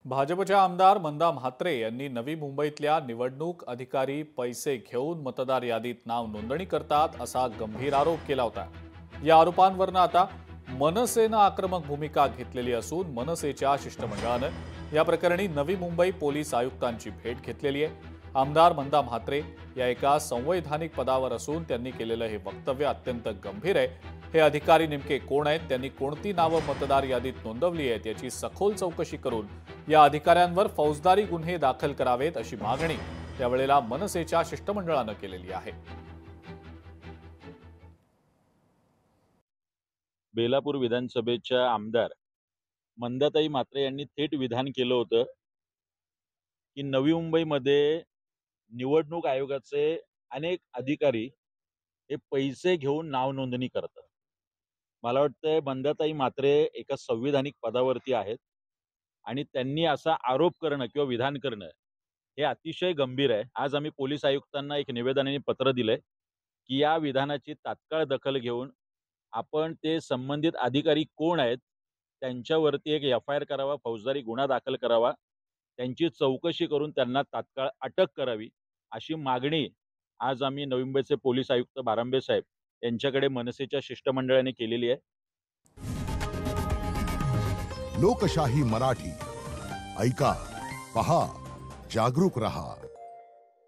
भाजपच्या आमदार मंदा म्हात्रे यांनी नवी मुंबईतल्या निवडणूक अधिकारी पैसे घेऊन मतदार यादीत नाव नोंदणी करतात असा गंभीर आरोप केला होता। या आरोपांवरून आता मनसेनं आक्रमक भूमिका घेतलेली असून मनसेच्या शिष्टमंडळानं या प्रकरणी नवी मुंबई पोलीस आयुक्तांची भेट घेतलेली आहे। आमदार मंदा म्हात्रे या एका संवैधानिक पदावर असून त्यांनी केलेलं हे वक्तव्य अत्यंत गंभीर आहे। हे अधिकारी नेमके कोण आहेत, त्यांनी कोणती नावं मतदार यादीत नोंदवली आहेत याची सखोल चौकशी करून या अधिकाऱ्यांवर फौजदारी गुन्हे दाखल करावेत अशी मागणी यावेळेला मनसेच्या शिष्टमंडळानं केलेली आहे। बेलापूर विधानसभेच्या आमदार मंदाताई म्हात्रे यांनी थेट विधान केलं होतं की नवी मुंबईमध्ये निवडणूक आयोगाचे अनेक अधिकारी हे पैसे घेऊन नाव नोंदणी करतात। मला वाटतंय मंदाताई म्हात्रे एका संविधानिक पदावरती आहेत आणि त्यांनी असा आरोप करणं किंवा विधान करणं हे अतिशय गंभीर आहे। आज आम्ही पोलीस आयुक्तांना एक निवेदनाने पत्र दिलंय की या विधानाची तात्काळ दखल घेऊन आपण ते संबंधित अधिकारी कोण आहेत त्यांच्यावरती एक FIR करावा, फौजदारी गुन्हा दाखल करावा, त्यांची चौकशी करून त्यांना तात्काळ अटक करावी अशी मागणी आज आम्ही नवी मुंबईचे पोलीस आयुक्त बारांबे साहेब यांच्याकडे मनसेच्या शिष्टमंडळाने केलेली आहे। लोकशाही मराठी ऐका, पहा, जागरूक रहा।